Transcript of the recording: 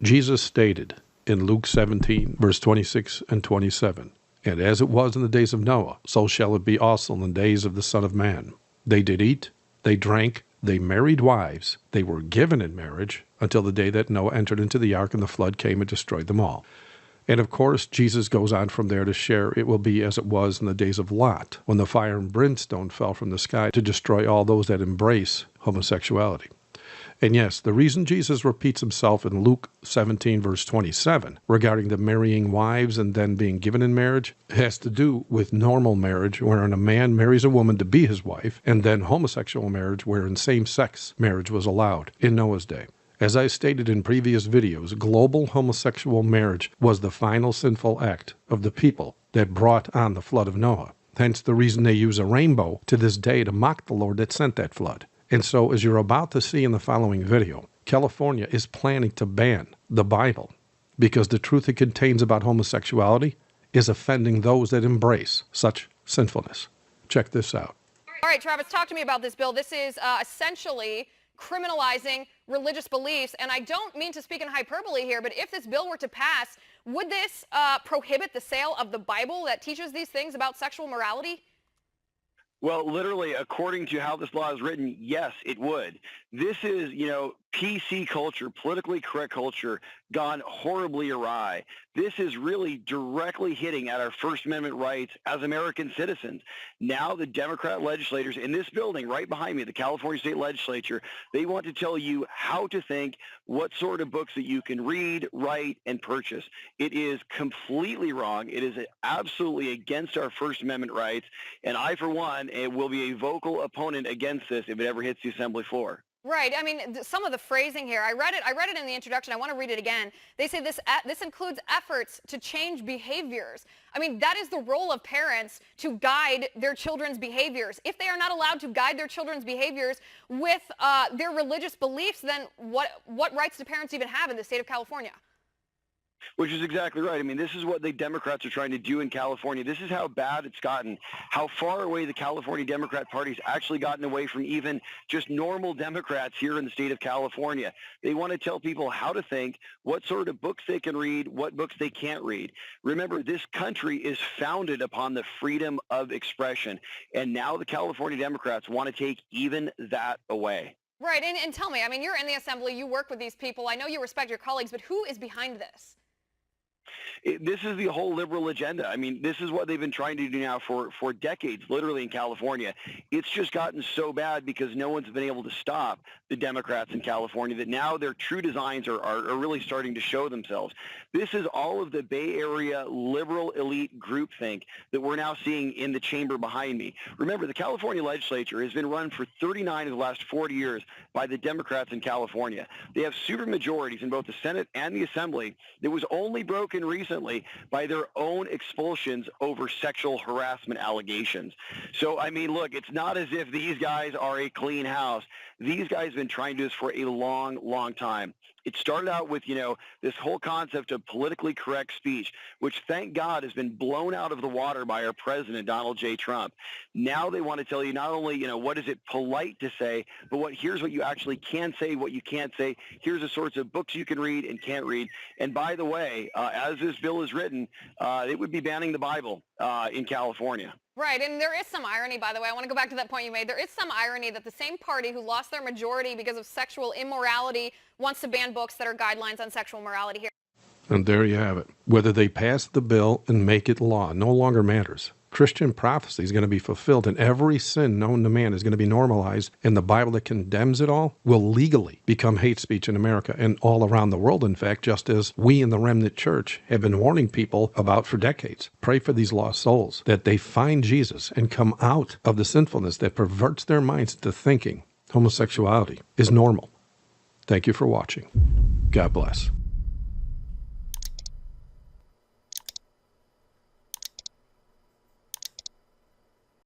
Jesus stated in Luke 17, verse 26 and 27, "And as it was in the days of Noah, so shall it be also in the days of the Son of Man. They did eat, they drank, they married wives, they were given in marriage, until the day that Noah entered into the ark and the flood came and destroyed them all." And of course, Jesus goes on from there to share it will be as it was in the days of Lot, when the fire and brimstone fell from the sky to destroy all those that embrace homosexuality. And yes, the reason Jesus repeats himself in Luke 17, verse 27, regarding the marrying wives and then being given in marriage, has to do with normal marriage, wherein a man marries a woman to be his wife, and then homosexual marriage, wherein same-sex marriage was allowed in Noah's day. As I stated in previous videos, global homosexual marriage was the final sinful act of the people that brought on the flood of Noah. Hence the reason they use a rainbow to this day to mock the Lord that sent that flood. And so, as you're about to see in the following video, California is planning to ban the Bible because the truth it contains about homosexuality is offending those that embrace such sinfulness. Check this out. All right, Travis, talk to me about this bill. This is essentially criminalizing religious beliefs, and I don't mean to speak in hyperbole here, but if this bill were to pass, would this prohibit the sale of the Bible that teaches these things about sexual morality? Well, literally, according to how this law is written, yes, it would. This is, PC culture, politically correct culture, gone horribly awry. This is really directly hitting at our First Amendment rights as American citizens. Now the Democrat legislators in this building right behind me, the California State Legislature, they want to tell you how to think, what sort of books that you can read, write, and purchase. It is completely wrong. It is absolutely against our First Amendment rights. And I, for one, will be a vocal opponent against this if it ever hits the assembly floor. Right. I mean, some of the phrasing here, I read it in the introduction. I want to read it again. They say this includes efforts to change behaviors. I mean, that is the role of parents, to guide their children's behaviors. If they are not allowed to guide their children's behaviors with their religious beliefs, then what rights do parents even have in the state of California? Which is exactly right. I mean, this is what the Democrats are trying to do in California. This is how bad it's gotten, how far away the California Democrat Party's actually gotten away from even just normal Democrats here in the state of California. They want to tell people how to think, what sort of books they can read, what books they can't read. Remember, this country is founded upon the freedom of expression, and now the California Democrats want to take even that away. Right, and tell me, I mean, you're in the assembly, you work with these people, I know you respect your colleagues, but who is behind this? This is the whole liberal agenda. I mean, this is what they've been trying to do now for decades, literally in California. It's just gotten so bad because no one's been able to stop the Democrats in California that now their true designs are really starting to show themselves. This is all of the Bay Area liberal elite groupthink that we're now seeing in the chamber behind me. Remember, the California legislature has been run for 39 of the last 40 years by the Democrats in California. They have supermajorities in both the Senate and the Assembly that was only broken recently by their own expulsions over sexual harassment allegations. So, I mean, look, it's not as if these guys are a clean house. These guys have been trying to do this for a long, long time. It started out with, this whole concept of politically correct speech, which, thank God, has been blown out of the water by our president, Donald J. Trump. Now they want to tell you not only, what is it polite to say, but here's what you actually can say, what you can't say. Here's the sorts of books you can read and can't read. And by the way, as this bill is written, it would be banning the Bible in California. Right, and there is some irony, by the way. I want to go back to that point you made. There is some irony that the same party who lost their majority because of sexual immorality wants to ban books that are guidelines on sexual morality here. And there you have it. Whether they pass the bill and make it law no longer matters. Christian prophecy is going to be fulfilled, and every sin known to man is going to be normalized, and the Bible that condemns it all will legally become hate speech in America and all around the world, in fact, just as we in the remnant church have been warning people about for decades. Pray for these lost souls, that they find Jesus and come out of the sinfulness that perverts their minds into thinking homosexuality is normal. Thank you for watching. God bless.